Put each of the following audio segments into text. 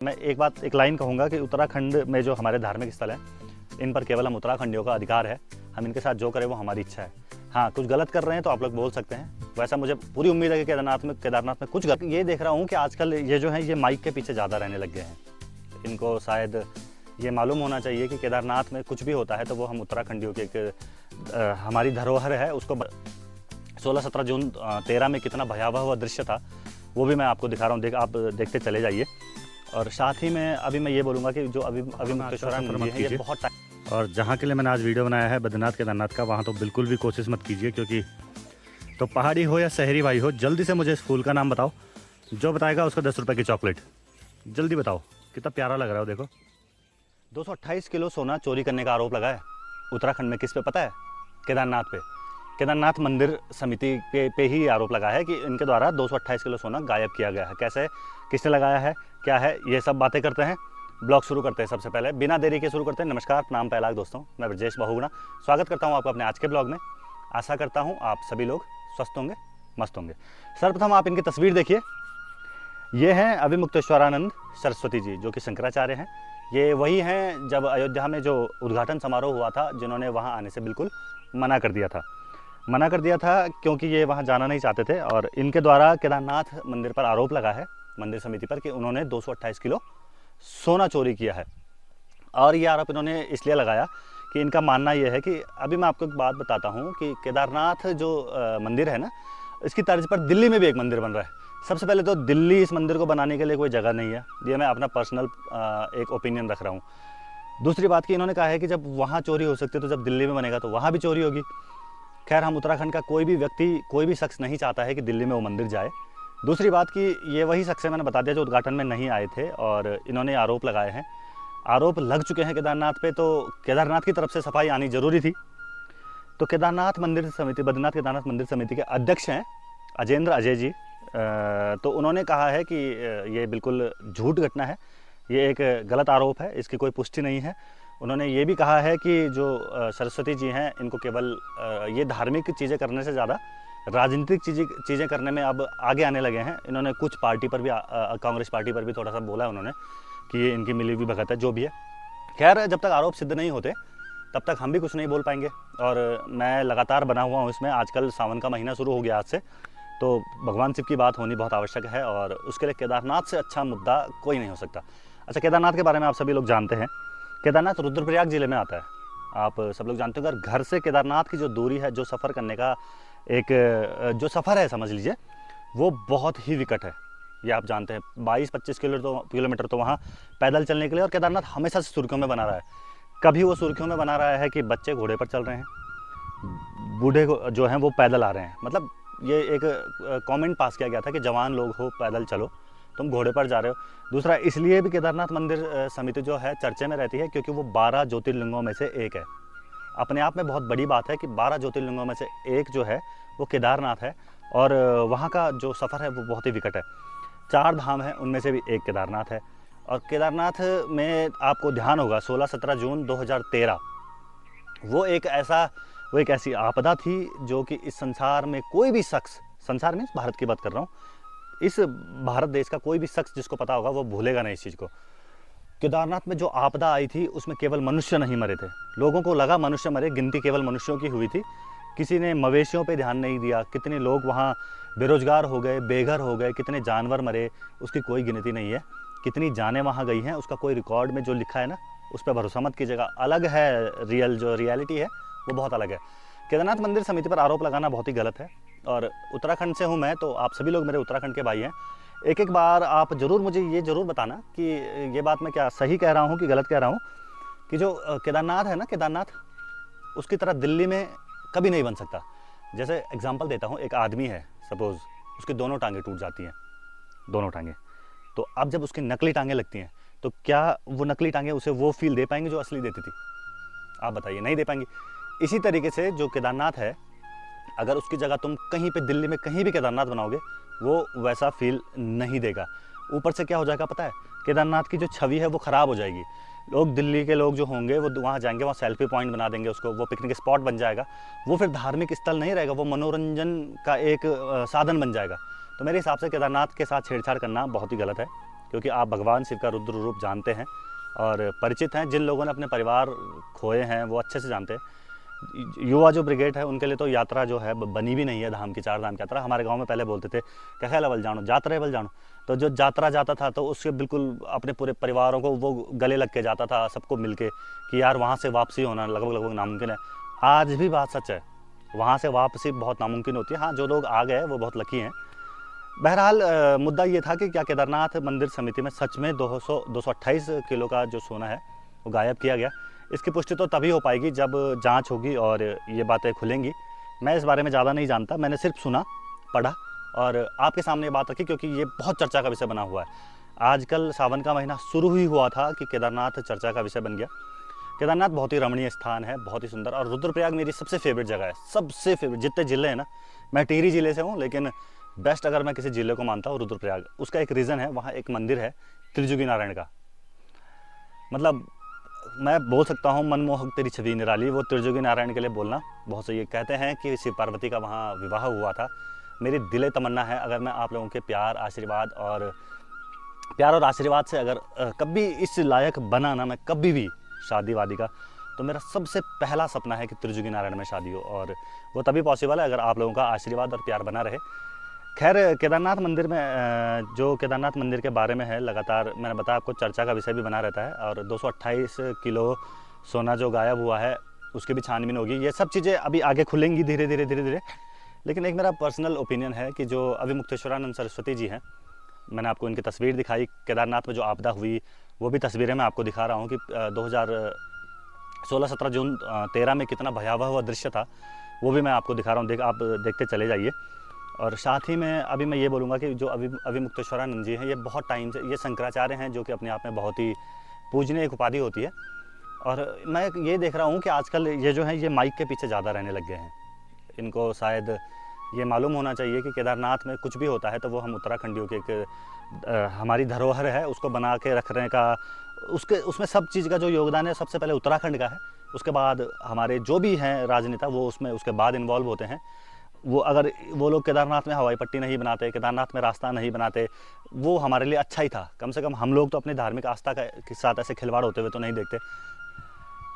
मैं एक लाइन कहूँगा कि उत्तराखंड में जो हमारे धार्मिक स्थल हैं, इन पर केवल हम उत्तराखंडियों का अधिकार है। हम इनके साथ जो करें वो हमारी इच्छा है। हाँ, कुछ गलत कर रहे हैं तो आप लोग बोल सकते हैं। वैसा मुझे पूरी उम्मीद है कि केदारनाथ में कुछ गलत। ये देख रहा हूँ कि आजकल ये जो है ये माइक के पीछे ज़्यादा रहने लग गए हैं। इनको शायद ये मालूम होना चाहिए कि केदारनाथ में कुछ भी होता है तो वो हम उत्तराखंडियों की एक हमारी धरोहर है। उसको 16-17 जून 13 में कितना भयावह हुआ दृश्य था वो भी मैं आपको दिखा रहा हूँ। आप देखते चले जाइए। और साथ ही में अभी मैं ये बोलूँगा कि जो अभी मुक्तेश्वर है ये बहुत और जहाँ के लिए मैंने आज वीडियो बनाया है बद्रीनाथ केदारनाथ का, वहाँ तो बिल्कुल भी कोशिश मत कीजिए, क्योंकि तो पहाड़ी हो या शहरी भाई हो, जल्दी से मुझे इस फूल का नाम बताओ। जो बताएगा उसको 10 रुपये की चॉकलेट। जल्दी बताओ, कितना प्यारा लग रहा है। देखो 228 किलो सोना चोरी करने का आरोप लगा है उत्तराखंड में। किस पे पता है? केदारनाथ पे। केदारनाथ मंदिर समिति पे ही आरोप लगा है कि इनके द्वारा 228 किलो सोना गायब किया गया है। कैसे, किसने लगाया है, क्या है, ये सब बातें करते हैं। ब्लॉग शुरू करते हैं। सबसे पहले बिना देरी के शुरू करते हैं। नमस्कार, प्रणाम, पहलाग दोस्तों, मैं ब्रजेश बहुगुणा स्वागत करता हूं आपको अपने आज के ब्लॉग में। आशा करता हूं आप सभी लोग स्वस्थ होंगे, मस्त होंगे। सर्वप्रथम आप इनकी तस्वीर देखिए। ये हैं अभिमुक्तेश्वरानंद सरस्वती जी, जो कि शंकराचार्य हैं। ये वही हैं जब अयोध्या में जो उद्घाटन समारोह हुआ था, जिन्होंने वहाँ आने से बिल्कुल मना कर दिया था क्योंकि ये वहाँ जाना नहीं चाहते थे। और इनके द्वारा केदारनाथ मंदिर पर आरोप लगा है, मंदिर समिति पर, कि उन्होंने 228 किलो सोना चोरी किया है। और ये आरोप इन्होंने इसलिए लगाया कि इनका मानना ये है कि अभी मैं आपको एक बात बताता हूँ कि केदारनाथ जो मंदिर है ना, इसकी तर्ज पर दिल्ली में भी एक मंदिर बन रहा है। सबसे पहले तो दिल्ली इस मंदिर को बनाने के लिए कोई जगह नहीं है। ये मैं अपना पर्सनल एक ओपिनियन रख रहा हूँ। दूसरी बात कि इन्होंने कहा है कि जब वहाँ चोरी हो सकती है तो जब दिल्ली में बनेगा तो वहाँ भी चोरी होगी। खैर, हम उत्तराखंड का कोई भी व्यक्ति, कोई भी शख्स नहीं चाहता है कि दिल्ली में वो मंदिर जाए। दूसरी बात कि ये वही शख्स है, मैंने बता दिया, जो उद्घाटन में नहीं आए थे और इन्होंने आरोप लगाए हैं। आरोप लग चुके हैं केदारनाथ पे, तो केदारनाथ की तरफ से सफाई आनी जरूरी थी। तो केदारनाथ मंदिर समिति, बद्रीनाथ केदारनाथ मंदिर समिति के अध्यक्ष हैं अजेंद्र अजय जी। तो उन्होंने कहा है कि ये बिल्कुल झूठ घटना है, ये एक गलत आरोप है, इसकी कोई पुष्टि नहीं है। उन्होंने ये भी कहा है कि जो सरस्वती जी हैं, इनको केवल ये धार्मिक चीज़ें करने से ज़्यादा राजनीतिक चीज़ें करने में अब आगे आने लगे हैं। इन्होंने कुछ पार्टी पर भी, कांग्रेस पार्टी पर भी थोड़ा सा बोला है उन्होंने कि ये इनकी मिली हुई भगत है, जो भी है। खैर, जब तक आरोप सिद्ध नहीं होते तब तक हम भी कुछ नहीं बोल पाएंगे। और मैं लगातार बना हुआ हूँ इसमें। आजकल सावन का महीना शुरू हो गया आज से, तो भगवान शिव की बात होनी बहुत आवश्यक है और उसके लिए केदारनाथ से अच्छा मुद्दा कोई नहीं हो सकता। अच्छा, केदारनाथ के बारे में आप सभी लोग जानते हैं, केदारनाथ रुद्रप्रयाग जिले में आता है। आप सब लोग जानते हो। अगर घर से केदारनाथ की जो दूरी है, जो सफ़र करने का एक जो सफ़र है, समझ लीजिए, वो बहुत ही विकट है। ये आप जानते हैं। 22-25 किलोमीटर तो वहाँ पैदल चलने के लिए। और केदारनाथ हमेशा से सुर्खियों में बना रहा है। कभी वो सुर्खियों में बना रहा है कि बच्चे घोड़े पर चल रहे हैं, बूढ़े जो हैं वो पैदल आ रहे हैं। मतलब ये एक कमेंट पास किया गया था कि जवान लोग हो पैदल चलो, तुम घोड़े पर जा रहे हो। दूसरा, इसलिए भी केदारनाथ मंदिर समिति जो है चर्चे में रहती है क्योंकि वो 12 ज्योतिर्लिंगों में से एक है। अपने आप में बहुत बड़ी बात है कि 12 ज्योतिर्लिंगों में से एक जो है वो केदारनाथ है। और वहाँ का जो सफ़र है वो बहुत ही विकट है। 4 धाम हैं, उनमें से भी एक केदारनाथ है। और केदारनाथ में आपको ध्यान होगा 16-17 जून 2013 वो एक ऐसी आपदा थी जो कि इस संसार में कोई भी शख्स, संसार में भारत की बात कर रहा हूँ, इस भारत देश का कोई भी शख्स जिसको पता होगा वो भूलेगा नहीं इस चीज़ को। केदारनाथ में जो आपदा आई थी उसमें केवल मनुष्य नहीं मरे थे। लोगों को लगा मनुष्य मरे, गिनती केवल मनुष्यों की हुई थी। किसी ने मवेशियों पे ध्यान नहीं दिया। कितने लोग वहाँ बेरोजगार हो गए, बेघर हो गए, कितने जानवर मरे, उसकी कोई गिनती नहीं है। कितनी जानें वहाँ गई हैं उसका कोई रिकॉर्ड में जो लिखा है ना, उस पर भरोसा मत कीजिएगा। अलग है जो रियलिटी है वो बहुत अलग है। केदारनाथ मंदिर समिति पर आरोप लगाना बहुत ही गलत है। और उत्तराखंड से हूँ मैं, तो आप सभी लोग मेरे उत्तराखंड के भाई हैं। एक बार आप ज़रूर मुझे ये ज़रूर बताना कि ये बात मैं क्या सही कह रहा हूँ कि गलत कह रहा हूँ, कि जो केदारनाथ है ना, केदारनाथ उसकी तरह दिल्ली में कभी नहीं बन सकता। जैसे एग्जांपल देता हूँ, एक आदमी है, सपोज़ उसकी दोनों टांगें टूट जाती हैं, दोनों टांगें। तो अब जब उसकी नकली टांगें लगती हैं तो क्या वो नकली टांगें उसे वो फील दे पाएंगी जो असली देती थी? आप बताइए, नहीं दे पाएंगी। इसी तरीके से जो केदारनाथ है, अगर उसकी जगह तुम कहीं पे दिल्ली में कहीं भी केदारनाथ बनाओगे वो वैसा फील नहीं देगा। ऊपर से क्या हो जाएगा पता है? केदारनाथ की जो छवि है वो ख़राब हो जाएगी। लोग, दिल्ली के लोग जो होंगे वो वहाँ जाएंगे, वहाँ सेल्फी पॉइंट बना देंगे उसको, वो पिकनिक स्पॉट बन जाएगा। वो फिर धार्मिक स्थल नहीं रहेगा, वो मनोरंजन का एक साधन बन जाएगा। तो मेरे हिसाब से केदारनाथ के साथ छेड़छाड़ करना बहुत ही गलत है। क्योंकि आप भगवान शिव का रुद्र रूप जानते हैं और परिचित हैं। जिन लोगों ने अपने परिवार खोए हैं वो अच्छे से जानते हैं। युवा जो ब्रिगेड है उनके लिए तो यात्रा जो है बनी भी नहीं है धाम की, 4 धाम की यात्रा। हमारे गांव में पहले बोलते थे कैसे बल जानो, यात्रा बल जानो। तो जो यात्रा जाता था तो उससे बिल्कुल अपने पूरे परिवारों को वो गले लग के जाता था, सबको मिलके कि यार वहाँ से वापसी होना लगभग नामुमकिन है। आज भी बात सच है, वहाँ से वापसी बहुत नामुमकिन होती है। हाँ, जो लोग आ गए वो बहुत लकी हैं। बहरहाल मुद्दा ये था कि क्या केदारनाथ मंदिर समिति में सच में 228 किलो का जो सोना है वो गायब किया गया। इसकी पुष्टि तो तभी हो पाएगी जब जांच होगी और ये बातें खुलेंगी। मैं इस बारे में ज़्यादा नहीं जानता, मैंने सिर्फ सुना, पढ़ा और आपके सामने ये बात रखी क्योंकि ये बहुत चर्चा का विषय बना हुआ है। आजकल सावन का महीना शुरू ही हुआ था कि केदारनाथ चर्चा का विषय बन गया। केदारनाथ बहुत ही रमणीय स्थान है, बहुत ही सुंदर, और रुद्रप्रयाग मेरी सबसे फेवरेट जगह है, सबसे फेवरेट। जितने ज़िले हैं ना, मैं टिहरी ज़िले से हूँ, लेकिन बेस्ट अगर मैं किसी ज़िले को मानता हूँ रुद्रप्रयाग। उसका एक रीज़न है, वहाँ एक मंदिर है त्रिजुगी नारायण का। मतलब मैं बोल सकता हूँ मनमोहक तेरी छवि निराली, वो त्रिजुगी नारायण के लिए बोलना बहुत सही है। कहते हैं कि शिव पार्वती का वहाँ विवाह हुआ था। मेरी दिले तमन्ना है अगर मैं आप लोगों के प्यार और आशीर्वाद से अगर कभी इस लायक बना ना, मैं कभी भी शादी वादी का, तो मेरा सबसे पहला सपना है कि त्रिजुगी नारायण में शादी हो, और वो तभी पॉसिबल है अगर आप लोगों का आशीर्वाद और प्यार बना रहे। खैर, केदारनाथ मंदिर में जो केदारनाथ मंदिर के बारे में है, लगातार मैंने बताया आपको चर्चा का विषय भी बना रहता है। और 228 किलो सोना जो गायब हुआ है उसकी भी छानबीन होगी। ये सब चीज़ें अभी आगे खुलेंगी धीरे धीरे। लेकिन एक मेरा पर्सनल ओपिनियन है कि जो अभिमुक्तेश्वरानंद सरस्वती जी हैं, मैंने आपको इनकी तस्वीर दिखाई। केदारनाथ में जो आपदा हुई वो भी तस्वीरें मैं आपको दिखा रहा हूँ कि 2016-17 जून 13 में कितना भयावह हुआ दृश्य था, वो भी मैं आपको दिखा रहा हूँ। आप देखते चले जाइए। और साथ ही में अभी मैं ये बोलूँगा कि जो अभिमुक्तेश्वरानंद जी हैं, ये बहुत टाइम से, ये शंकराचार्य हैं जो कि अपने आप में बहुत ही पूजनीय एक उपाधि होती है। और मैं ये देख रहा हूँ कि आजकल ये जो हैं ये माइक के पीछे ज़्यादा रहने लग गए हैं। इनको शायद ये मालूम होना चाहिए कि केदारनाथ में कुछ भी होता है तो वो हम उत्तराखंडियों के एक हमारी धरोहर है, उसको बना के रखने का, उसमें सब चीज़ का जो योगदान है सबसे पहले उत्तराखंड का है। उसके बाद हमारे जो भी हैं राजनेता वो उसमें उसके बाद इन्वॉल्व होते हैं। वो अगर वो लोग केदारनाथ में हवाई पट्टी नहीं बनाते, केदारनाथ में रास्ता नहीं बनाते, वो हमारे लिए अच्छा ही था। कम से कम हम लोग तो अपनी धार्मिक आस्था के साथ ऐसे खिलवाड़ होते हुए तो नहीं देखते।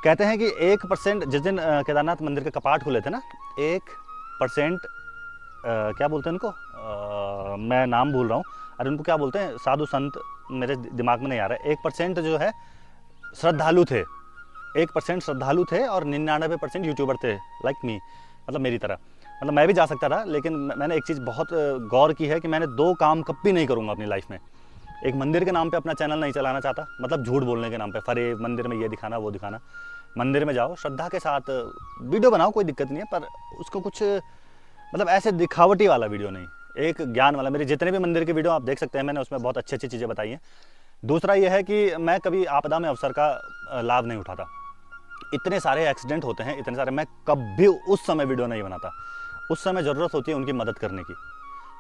कहते हैं कि 1% जिस दिन केदारनाथ मंदिर के कपाट खुले थे ना, 1% क्या बोलते हैं उनको, मैं नाम भूल रहा हूँ। अरे उनको क्या बोलते हैं, साधु संत, मेरे दिमाग में नहीं आ रहा है। 1% जो है श्रद्धालु थे, 1% श्रद्धालु थे और 99% यूट्यूबर थे, लाइक मी, मतलब मेरी तरह। मतलब मैं भी जा सकता था, लेकिन मैंने एक चीज़ बहुत गौर की है कि मैंने 2 काम कभी नहीं करूँगा अपनी लाइफ में। एक मंदिर के नाम पे अपना चैनल नहीं चलाना चाहता, मतलब झूठ बोलने के नाम पे, फरे मंदिर में ये दिखाना वो दिखाना। मंदिर में जाओ, श्रद्धा के साथ वीडियो बनाओ, कोई दिक्कत नहीं है, पर उसको कुछ मतलब ऐसे दिखावटी वाला वीडियो नहीं, एक ज्ञान वाला। मेरे जितने भी मंदिर के वीडियो आप देख सकते हैं, मैंने उसमें बहुत अच्छी अच्छी चीज़ें बताई हैं। दूसरा ये है कि मैं कभी आपदा में अवसर का लाभ नहीं उठाता। इतने सारे एक्सीडेंट होते हैं, इतने सारे, मैं कभी उस समय वीडियो नहीं बनाता। उस समय ज़रूरत होती है उनकी मदद करने की।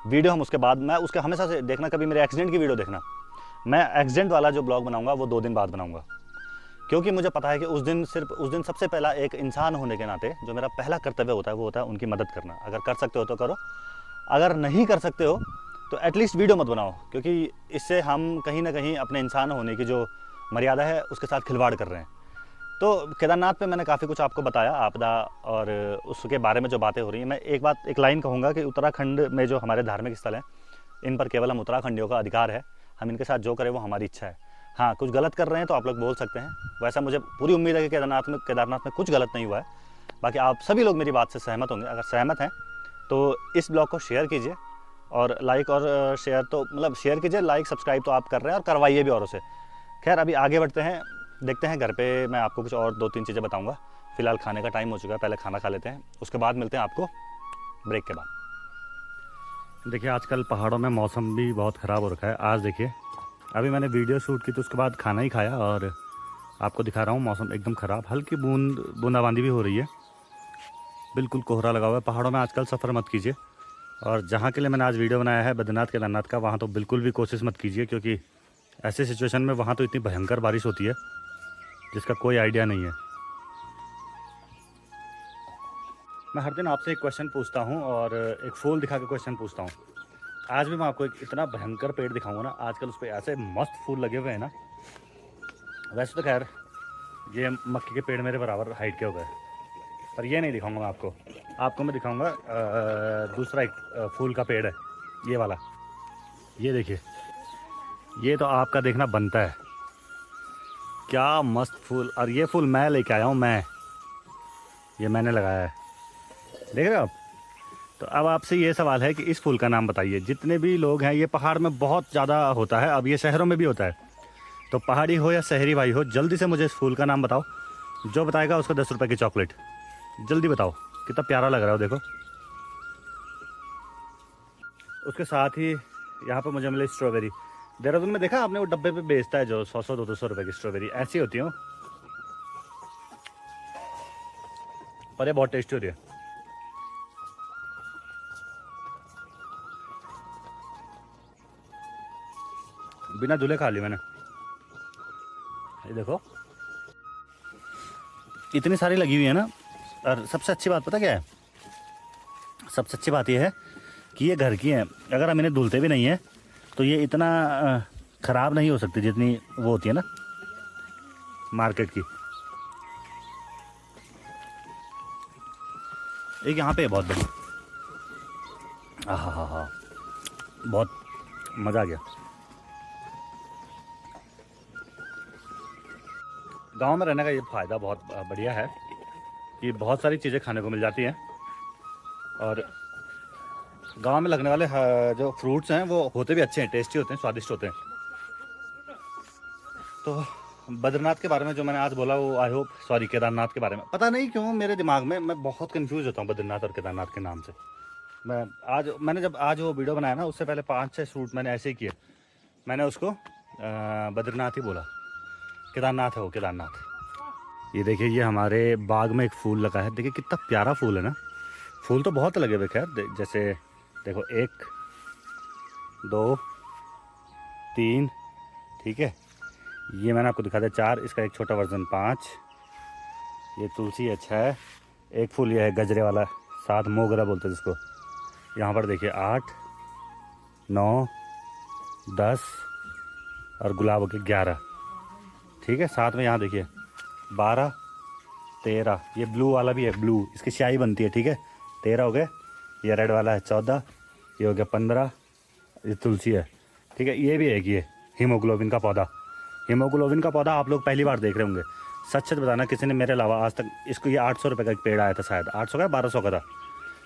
वीडियो हम उसके बाद, मैं उसके हमेशा से देखना, कभी मेरे एक्सीडेंट की वीडियो देखना, मैं एक्सीडेंट वाला जो ब्लॉग बनाऊंगा वो 2 दिन बाद बनाऊंगा, क्योंकि मुझे पता है कि उस दिन सबसे पहला एक इंसान होने के नाते जो मेरा पहला कर्तव्य होता है वो होता है उनकी मदद करना। अगर कर सकते हो तो करो, अगर नहीं कर सकते हो तो एटलीस्ट वीडियो मत बनाओ, क्योंकि इससे हम कहीं ना कहीं अपने इंसान होने की जो मर्यादा है उसके साथ खिलवाड़ कर रहे हैं। तो केदारनाथ पे मैंने काफ़ी कुछ आपको बताया, आपदा और उसके बारे में जो बातें हो रही हैं। मैं एक लाइन कहूँगा कि उत्तराखंड में जो हमारे धार्मिक स्थल हैं, इन पर केवल हम उत्तराखंडियों का अधिकार है। हम इनके साथ जो करें वो हमारी इच्छा है। हाँ, कुछ गलत कर रहे हैं तो आप लोग बोल सकते हैं, वैसा मुझे पूरी उम्मीद है कि केदारनाथ में कुछ गलत नहीं हुआ है। बाकी आप सभी लोग मेरी बात से सहमत होंगे। अगर सहमत हैं तो इस ब्लॉग को शेयर कीजिए, और लाइक और शेयर तो मतलब शेयर कीजिए, लाइक सब्सक्राइब तो आप कर रहे हैं और करवाइए भी औरों से। खैर, अभी आगे बढ़ते हैं, देखते हैं घर पे मैं आपको कुछ और 2-3 चीज़ें बताऊंगा। फिलहाल खाने का टाइम हो चुका है, पहले खाना खा लेते हैं, उसके बाद मिलते हैं आपको ब्रेक के बाद। देखिए, आजकल पहाड़ों में मौसम भी बहुत ख़राब हो रखा है। आज देखिए, अभी मैंने वीडियो शूट की तो उसके बाद खाना ही खाया और आपको दिखा रहा हूँ, मौसम एकदम ख़राब, हल्की बूंदाबांदी भी हो रही है, बिल्कुल कोहरा लगा हुआ है। पहाड़ों में आजकल सफ़र मत कीजिए, और जहाँ के लिए मैंने आज वीडियो बनाया है बद्रीनाथ केदारनाथ का, वहाँ तो बिल्कुल भी कोशिश मत कीजिए, क्योंकि ऐसे सिचुएशन में वहाँ तो इतनी भयंकर बारिश होती है जिसका कोई आइडिया नहीं है। मैं हर दिन आपसे एक क्वेश्चन पूछता हूँ और एक फूल दिखा के क्वेश्चन पूछता हूँ। आज भी मैं आपको एक इतना भयंकर पेड़ दिखाऊंगा ना, आजकल उस पर ऐसे मस्त फूल लगे हुए हैं ना। वैसे तो खैर ये मक्के के पेड़ मेरे बराबर हाइट के हो गए, पर ये नहीं दिखाऊंगा मैं आपको। आपको मैं दिखाऊंगा दूसरा एक फूल का पेड़ है, ये वाला। ये देखिए, ये तो आपका देखना बनता है। क्या मस्त फूल, और ये फूल मैं लेके आया हूँ, ये मैंने लगाया है, देख रहे हो आप। तो अब आपसे ये सवाल है कि इस फूल का नाम बताइए। जितने भी लोग हैं, ये पहाड़ में बहुत ज़्यादा होता है, अब ये शहरों में भी होता है। तो पहाड़ी हो या शहरी भाई हो, जल्दी से मुझे इस फूल का नाम बताओ। जो बताएगा उसको 10 रुपये की चॉकलेट। जल्दी बताओ, कितना प्यारा लग रहा है देखो। उसके साथ ही यहाँ पर मुझे मिली स्ट्रॉबेरी। देहरादून में देखा आपने, वो डब्बे पे बेचता है जो 100 200 रुपये की स्ट्रॉबेरी, ऐसी होती हो, पर ये बहुत टेस्टी होती है। बिना धुले खा ली मैंने। ये देखो, इतनी सारी लगी हुई है ना। और सबसे अच्छी बात पता क्या है, सबसे अच्छी बात यह है कि ये घर की हैं। अगर हम इन्हें धुलते भी नहीं हैं तो ये इतना ख़राब नहीं हो सकती जितनी वो होती है ना मार्केट की। एक यहाँ पे है बहुत बड़ी, हाँ, बहुत मज़ा आ गया। गांव में रहने का ये फ़ायदा बहुत बढ़िया है कि बहुत सारी चीज़ें खाने को मिल जाती हैं। और गांव में लगने वाले जो फ्रूट्स हैं वो होते भी अच्छे हैं, टेस्टी होते हैं, स्वादिष्ट होते हैं। तो बद्रीनाथ के बारे में जो मैंने आज बोला, वो आई होप, सॉरी, केदारनाथ के बारे में, पता नहीं क्यों मेरे दिमाग में मैं बहुत कंफ्यूज होता हूँ बद्रीनाथ और केदारनाथ के नाम से। मैंने जब आज वो वीडियो बनाया ना, उससे पहले 5-6 शूट मैंने ऐसे ही किए। मैंने उसको बद्रीनाथ ही बोला, केदारनाथ है वो, केदारनाथ। ये देखिए, ये हमारे बाग में एक फूल लगा है, देखिए कितना प्यारा फूल है ना। फूल तो बहुत लगे हुए, खैर जैसे देखो, 1 2 3, ठीक है। ये मैंने आपको दिखा दिया 4, इसका एक छोटा वर्जन 5, ये तुलसी है 6, एक फूल ये है गजरे वाला 7, मोगरा बोलते हैं जिसको। यहाँ पर देखिए 8 9 10 और गुलाब के 11, ठीक है। साथ में यहाँ देखिए 12 13, ये ब्लू वाला भी है, ब्लू, इसकी स्याही बनती है, ठीक है। 13 हो गए। ये रेड वाला है 14, ये हो गया 15, ये तुलसी है, ठीक है। ये भी है कि ये हीमोग्लोबिन का पौधा। हीमोग्लोबिन का पौधा आप लोग पहली बार देख रहे होंगे। सच सच बताना, किसी ने मेरे अलावा आज तक इसको, ये 800 रुपये का एक पेड़ आया था, शायद 800 का 1200 का था।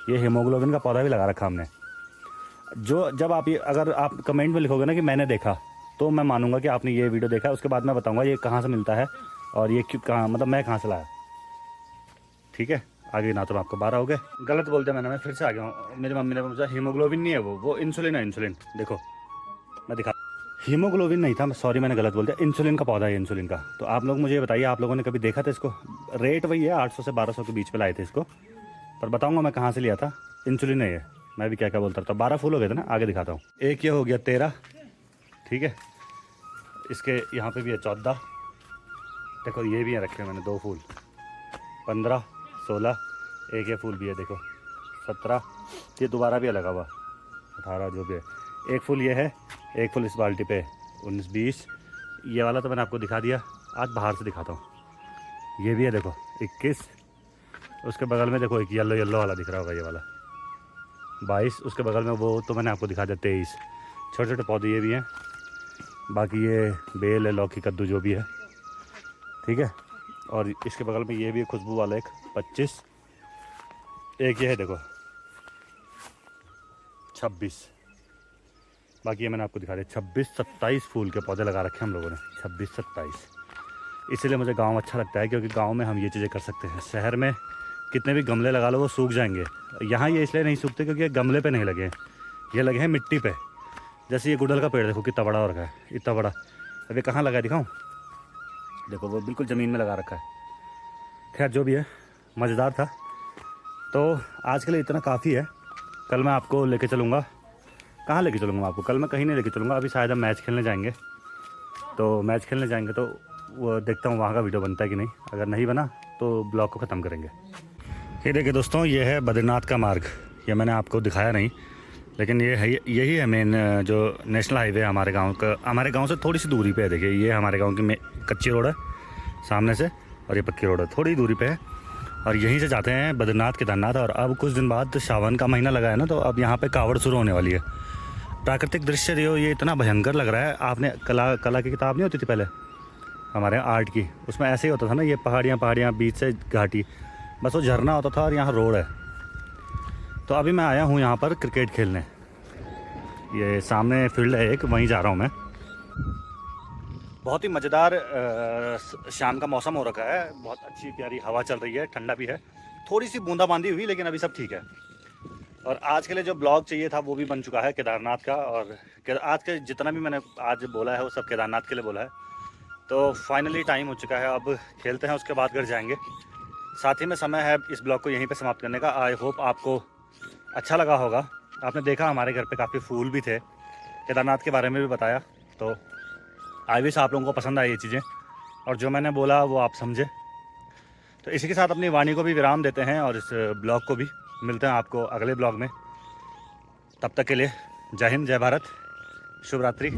ये हीमोग्लोबिन का पौधा भी लगा रखा हमने। जब आप ये, अगर आप कमेंट में लिखोगे ना कि मैंने देखा, तो मैं मानूंगा कि आपने ये वीडियो देखा है। उसके बाद मैं बताऊंगा ये कहाँ से मिलता है और ये क्यों, कहाँ, मतलब मैं कहाँ से लाया, ठीक है। आगे ना तो आपको 12 हो गए, गलत बोलते मैंने, मैं फिर से आ गया हूँ। मेरी मम्मी ने मुझे, हीमोग्लोबिन नहीं है वो इंसुलिन है, इंसुलिन। देखो मैं दिखा, हीमोग्लोबिन नहीं था, सॉरी मैंने गलत बोल दिया, इंसुलिन का पौधा है, इंसुलिन का। तो आप लोग मुझे बताइए, आप लोगों ने कभी देखा था इसको? रेट वही है, 800 से 1200 के बीच में लाए थे इसको, पर बताऊँगा मैं कहाँ से लिया था। इंसुलिन है ये, मैं भी क्या क्या बोलता था। 12 फूल हो गए थे ना, आगे दिखाता हूँ। एक ये हो गया 13, ठीक है। इसके यहाँ पे भी है 14, देखो ये भी है रखे मैंने 2 फूल, 15 16, एक ये फूल भी है देखो 17, ये दोबारा भी है लगा हुआ 18, जो भी है। एक फूल ये है, एक फूल इस बाल्टी पे 19 20, ये वाला तो मैंने आपको दिखा दिया। आज बाहर से दिखाता हूँ। ये भी है देखो 21, उसके बगल में देखो एक येलो वाला दिख रहा होगा, ये वाला 22, उसके बगल में वो तो मैंने आपको दिखा दिया 23। छोटे छोटे पौधे ये भी हैं। बाकी ये बेल है, लौकी, कद्दू जो भी है, ठीक है। और इसके बगल में ये भी है खुशबू वाला एक 25, एक ये है देखो 26। बाकी ये मैंने आपको दिखा दिया 26 27 फूल के पौधे लगा रखे हैं हम लोगों ने, 26 27। इसीलिए मुझे गांव अच्छा लगता है, क्योंकि गांव में हम ये चीज़ें कर सकते हैं। शहर में कितने भी गमले लगा लो वो सूख जाएंगे, यहाँ ये इसलिए नहीं सूखते क्योंकि ये गमले पे नहीं लगे हैं, ये लगे हैं मिट्टी पे। जैसे ये गुड़हल का पेड़ देखो कितना बड़ा हो रखा है, इतना बड़ा। अभी कहाँ लगा है दिखाऊँ, देखो वो बिल्कुल ज़मीन में लगा रखा है। खैर जो भी है, मज़ेदार था। तो आज के लिए इतना काफ़ी है। कल मैं आपको लेके चलूँगा, कहाँ लेके चलूँगा मैं आपको? कल मैं कहीं नहीं लेके चलूँगा, अभी शायद हम मैच खेलने जाएंगे। तो मैच खेलने जाएंगे तो वो देखता हूँ वहाँ का वीडियो बनता है कि नहीं। अगर नहीं बना तो ब्लॉग को ख़त्म करेंगे। ये देखिए दोस्तों, ये है बद्रीनाथ का मार्ग। ये मैंने आपको दिखाया नहीं, लेकिन ये है, यही है मेन जो नेशनल हाईवे है हमारे गांव का। हमारे गांव से थोड़ी सी दूरी पे है। देखिए ये हमारे गांव की कच्ची रोड है सामने से, और ये पक्की रोड है थोड़ी दूरी पे है। और यहीं से जाते हैं बद्रीनाथ केदारनाथ। और अब कुछ दिन बाद सावन का महीना लगा है ना, तो अब यहाँ पे कावड़ शुरू होने वाली है। प्राकृतिक दृश्य जो ये इतना भयंकर लग रहा है। आपने कला की किताब नहीं होती थी पहले हमारे यहाँ आर्ट की, उसमें ऐसे ही होता था ना, ये पहाड़ियाँ बीच से घाटी, बस वो झरना होता था और यहाँ रोड है। तो अभी मैं आया हूँ यहाँ पर क्रिकेट खेलने। ये सामने फील्ड है एक, वहीं जा रहा हूँ मैं। बहुत ही मज़ेदार शाम का मौसम हो रखा है। बहुत अच्छी प्यारी हवा चल रही है, ठंडा भी है, थोड़ी सी बूंदाबांदी हुई, लेकिन अभी सब ठीक है। और आज के लिए जो ब्लॉग चाहिए था वो भी बन चुका है केदारनाथ का। और आज के जितना भी मैंने आज बोला है वो सब केदारनाथ के लिए बोला है। तो फाइनली टाइम हो चुका है, अब खेलते हैं, उसके बाद घर जाएंगे। साथ ही में समय है इस ब्लॉग को यहीं पे समाप्त करने का। आई होप आपको अच्छा लगा होगा। आपने देखा हमारे घर पे काफ़ी फूल भी थे, केदारनाथ के बारे में भी बताया। तो आई विश आप लोगों को पसंद आई ये चीज़ें, और जो मैंने बोला वो आप समझे। तो इसी के साथ अपनी वाणी को भी विराम देते हैं और इस ब्लॉग को भी। मिलते हैं आपको अगले ब्लॉग में। तब तक के लिए जय हिंद, जय भारत, शुभ रात्रि।